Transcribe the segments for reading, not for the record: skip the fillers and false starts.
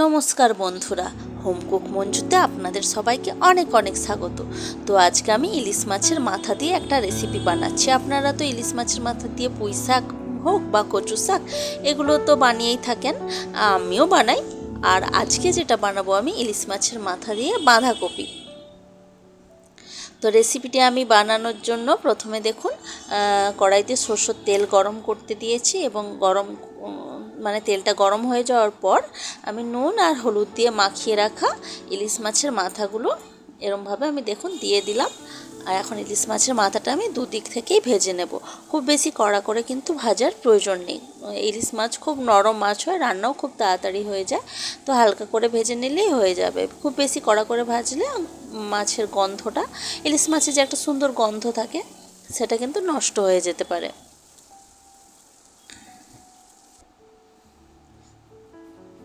নমস্কার বন্ধুরা, হোমকুক মঞ্জুতে আপনাদের সবাইকে অনেক অনেক স্বাগত। তো আজকে আমি ইলিশ মাছের মাথা দিয়ে একটা রেসিপি বানাচ্ছি। আপনারা তো ইলিশ মাছের মাথা দিয়ে পুঁই শাক হোক বা কচু শাক এগুলো তো বানিয়েই থাকেন, আমিও বানাই। আর আজকে যেটা বানাবো আমি ইলিশ মাছের মাথা দিয়ে বাঁধাকপি। তো রেসিপিটি আমি বানানোর জন্য প্রথমে দেখুন কড়াইতে সরষের তেল গরম করতে দিয়েছি এবং তেলটা গরম হয়ে যাওয়ার পর আমি নুন আর হলুদ দিয়ে মাখিয়ে রাখা ইলিশ মাছের মাথাগুলো এরমভাবে আমি দেখুন দিয়ে দিলাম। আর এখন ইলিশ মাছের মাথাটা আমি দুদিক থেকেই ভেজে নেব। খুব বেশি কড়া করে কিন্তু ভাজার প্রয়োজন নেই। ইলিশ মাছ খুব নরম মাছ হয়, রান্নাও খুব তাড়াতাড়ি হয়ে যায়। তো হালকা করে ভেজে নিলেই হয়ে যাবে। খুব বেশি কড়া করে ভাজলে মাছের গন্ধটা, ইলিশ মাছের যে একটা সুন্দর গন্ধ থাকে, সেটা কিন্তু নষ্ট হয়ে যেতে পারে।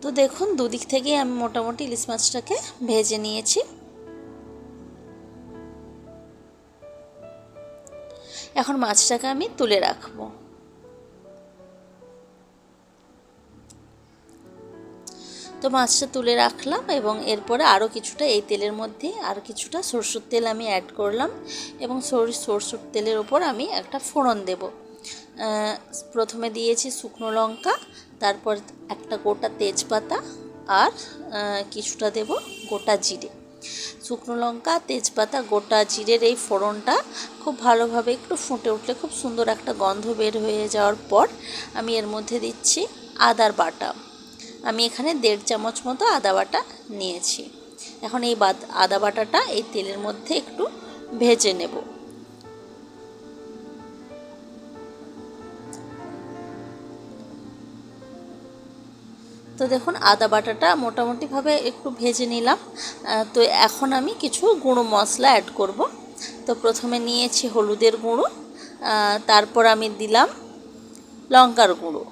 তো দেখুন দুদিক থেকেই আমি মোটামুটি ইলিশ মাছটাকে ভেজে নিয়েছি। এখন মাছটাকে আমি তুলে রাখবো। তো মাছটা তুলে রাখলাম এবং এরপরে আরও কিছুটা এই তেলের মধ্যে আরও কিছুটা সরষের তেল আমি অ্যাড করলাম এবং সরষের তেলের ওপর আমি একটা ফোড়ন দেব। প্রথমে দিয়েছি শুকনো লঙ্কা, তারপর একটা গোটা তেজপাতা আর কিছুটা দেব গোটা জিরে। শুকনো লঙ্কা, তেজপাতা, গোটা জিরের এই ফোড়নটা খুব ভালোভাবে একটু ফুটে উঠলে খুব সুন্দর একটা গন্ধ বের হয়ে যাওয়ার পর আমি এর মধ্যে দিচ্ছি আদার বাটা। আমি এখানে 1.5 চামচ মতো আদা বাটা নিয়েছি। এখন এই আদা বাটাটা এই তেলের মধ্যে একটু ভেজে নেব। তো দেখুন আদা বাটাটা মোটামুটিভাবে একটু ভেজে নিলাম। তো এখন আমি কিছু গুঁড়ো মশলা অ্যাড করব। তো প্রথমে নিয়েছি হলুদের গুঁড়ো, তারপর আমি দিলাম লঙ্কার গুঁড়ো,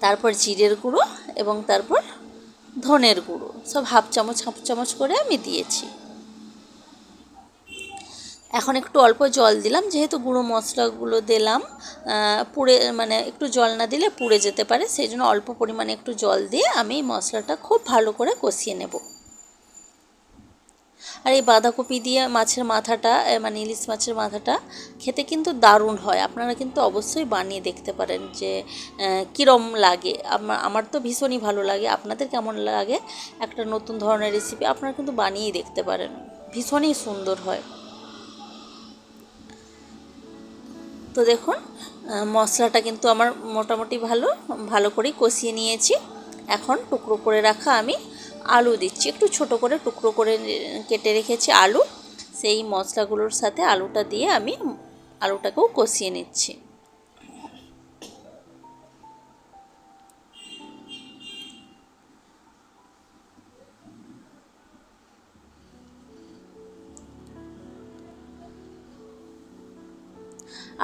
তারপর জিরের গুঁড়ো এবং তারপর ধনের গুঁড়ো, সব হাফ চামচ করে আমি দিয়েছি। এখন একটু অল্প জল দিলাম, যেহেতু গুঁড়ো মশলাগুলো দিলাম, পুড়ে একটু জল না দিলে পুড়ে যেতে পারে, সেই জন্য অল্প পরিমাণে একটু জল দিয়ে আমি মশলাটা খুব ভালো করে কষিয়ে নেব। আর এই বাঁধাকপি দিয়ে মাছের মাথাটা ইলিশ মাছের মাথাটা খেতে কিন্তু দারুণ হয়। আপনারা কিন্তু অবশ্যই বানিয়ে দেখতে পারেন যে কীরম লাগে। আমার তো ভীষণই ভালো লাগে। আপনাদের কেমন লাগে একটা নতুন ধরনের রেসিপি আপনারা কিন্তু বানিয়েই দেখতে পারেন, ভীষণই সুন্দর হয়। তো দেখুন মশলাটা কিন্তু আমার মোটামুটি ভালো করেই কষিয়ে নিয়েছি। এখন টুকরো করে রাখা আমি আলু দিচ্ছি, একটু ছোট করে টুকরো করে কেটে রেখেছি আলু। সেই মশলাগুলোর সাথে আলুটা দিয়ে আমি আলুটাকেও কষিয়ে নিচ্ছি।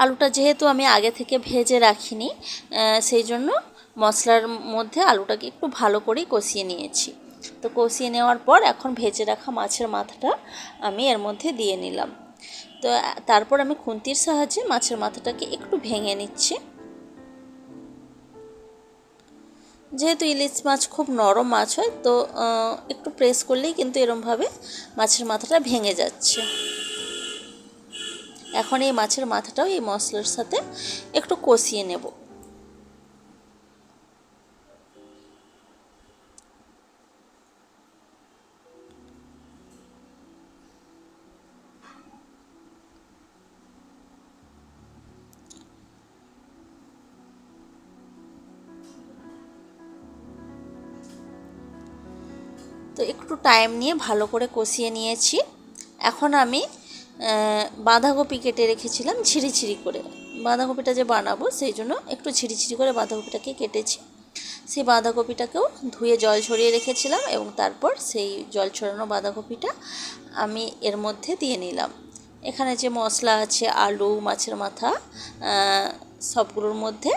আলুটা যেহেতু আমি আগে থেকে ভেজে রাখিনি, সেই জন্য মশলার মধ্যে আলুটাকে একটু ভালো করেই কষিয়ে নিয়েছি। তো কষিয়ে নেওয়ার পর এখন ভেজে রাখা মাছের মাথাটা আমি এর মধ্যে দিয়ে নিলাম। তো তারপর আমি খুন্তির সাহায্যে মাছের মাথাটাকে একটু ভেঙে নিচ্ছি। যেহেতু ইলিশ মাছ খুব নরম মাছ হয়, তো একটু প্রেস করলেই কিন্তু এরমভাবে মাছের মাথাটা ভেঙে যাচ্ছে। এখন এই মাছের মাথাটাও এই মশলার সাথে একটু কষিয়ে নেব। তো একটু টাইম নিয়ে ভালো করে কষিয়ে নিয়েছি। এখন আমি বাঁধাকপি কেটে রেখেছিলাম ঝিরি করে। বাঁধাকপিটা যে বানাবো সেই জন্য একটু ঝিরি করে বাঁধাকপিটাকে কেটেছি। সেই বাঁধাকপিটাকেও ধুয়ে জল ছড়িয়ে রেখেছিলাম এবং তারপর সেই জল ছড়ানো বাঁধাকপিটা আমি এর মধ্যে দিয়ে নিলাম। এখানে যে মশলা আছে আলু, মাছের মাথা, সবগুলোর মধ্যে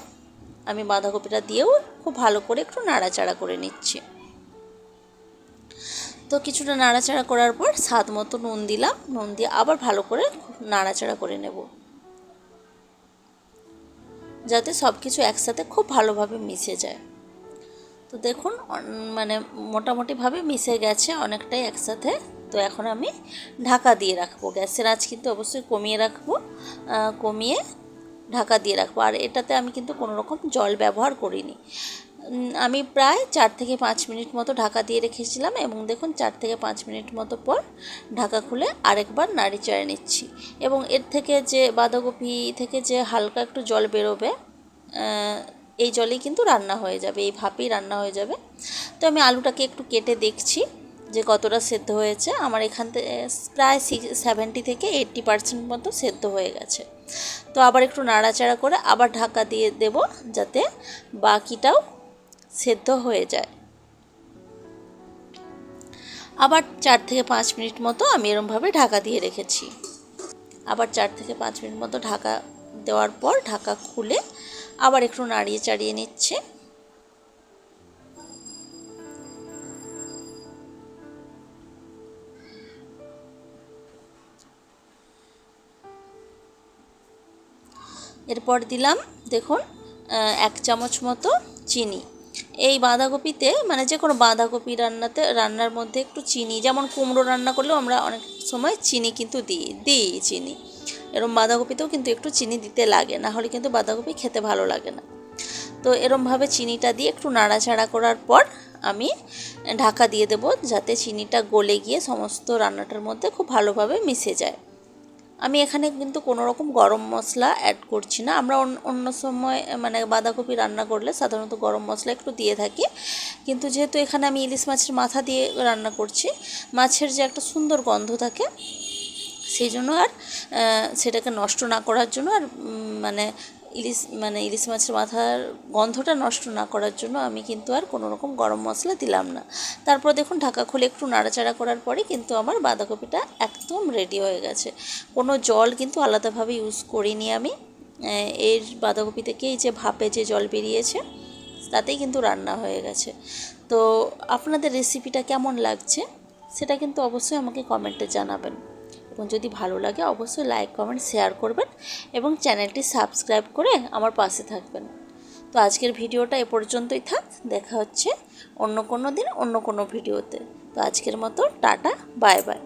আমি বাঁধাকপিটা দিয়েও খুব ভালো করে একটু নাড়াচাড়া করে নিচ্ছি। তো কিছুটা নাড়াচাড়া করার পর স্বাদ মতো নুন দিলাম, নুন দিয়ে আবার ভালো করে নাড়াচাড়া করে নেব, যাতে সব কিছু একসাথে খুব ভালোভাবে মিশে যায়। তো দেখুন মানে মোটামুটিভাবে মিশে গেছে অনেকটাই একসাথে। তো এখন আমি ঢাকা দিয়ে রাখবো, গ্যাসের আঁচ কিন্তু অবশ্যই কমিয়ে রাখবো, কমিয়ে ঢাকা দিয়ে রাখবো। আর এটাতে আমি কিন্তু কোনো রকম জল ব্যবহার করিনি। আমি প্রায় 4 থেকে 5 মিনিট মতো ঢাকা দিয়ে রেখেছিলাম এবং দেখুন 4 থেকে 5 মিনিট মতো পর ঢাকা খুলে আরেকবার নাড়ি চাড়ে নিচ্ছি। এবং এর থেকে যে বাঁধাকপি থেকে যে হালকা একটু জল বেরোবে, এই জলেই কিন্তু রান্না হয়ে যাবে, এই ভাপেই রান্না হয়ে যাবে। তো আমি আলুটাকে একটু কেটে দেখছি যে কতটা সেদ্ধ হয়েছে। আমার এখান থেকে প্রায় 70 থেকে 80% মতো সেদ্ধ হয়ে গেছে। তো আবার একটু নাড়াচাড়া করে আবার ঢাকা দিয়ে দেব, যাতে বাকিটাও সেদ্ধ হয়ে যায়। আবার 4 থেকে 5 মিনিট মতো আমি এরমভাবে ঢাকা দিয়ে রেখেছি। আবার 4 থেকে 5 মিনিট মতো ঢাকা দেওয়ার পর ঢাকা খুলে আবার একটু নাড়িয়ে চাড়িয়ে নিচ্ছে। এরপর দিলাম দেখুন 1 চামচ মতো চিনি। এই বাঁধাকপিতে মানে যে কোনো বাঁধাকপি রান্নার মধ্যে একটু চিনি, যেমন কুমড়ো রান্না করলেও আমরা অনেক সময় চিনি কিন্তু দিই চিনি, এরম বাঁধাকপিতেও কিন্তু একটু চিনি দিতে লাগে, না হলে কিন্তু বাঁধাকপি খেতে ভালো লাগে না। তো এরমভাবে চিনিটা দিয়ে একটু নাড়াচাড়া করার পর আমি ঢাকা দিয়ে দেব, যাতে চিনিটা গলে গিয়ে সমস্ত রান্নাটার মধ্যে খুব ভালোভাবে মিশে যায়। আমি এখানে কিন্তু কোনো রকম গরম মশলা অ্যাড করছি না। আমরা অন্য সময় মানে বাঁধাকপি রান্না করলে সাধারণত গরম মশলা একটু দিয়ে থাকি, কিন্তু যেহেতু এখানে আমি ইলিশ মাছের মাথা দিয়ে রান্না করছি, মাছের যে একটা সুন্দর গন্ধ থাকে, সেই জন্য আর সেটাকে নষ্ট না করার জন্য আর ইলিশ মাছের মাথার গন্ধটা নষ্ট না করার জন্য আমি কিন্তু আর কোনো রকম গরম মশলা দিলাম না। তারপর দেখুন ঢাকা খুলে একটু নাড়াচাড়া করার পরে কিন্তু আমার বাঁধাকপিটা একদম রেডি হয়ে গেছে। কোনো জল কিন্তু আলাদাভাবে ইউজ করিনি আমি। এর বাঁধাকপি থেকে এই যে ভাপে যে জল বেরিয়েছে তাতেই কিন্তু রান্না হয়ে গেছে। তো আপনাদের রেসিপিটা কেমন লাগছে সেটা কিন্তু অবশ্যই আমাকে কমেন্টে জানাবেন, এবং যদি ভালো লাগে অবশ্যই লাইক কমেন্ট শেয়ার করবেন এবং চ্যানেলটি সাবস্ক্রাইব করে আমার পাশে থাকবেন। তো আজকের ভিডিওটা এ পর্যন্তই থাক, দেখা হচ্ছে অন্য কোনো দিন অন্য কোনো ভিডিওতে। তো আজকের মতো টাটা, বাই বাই।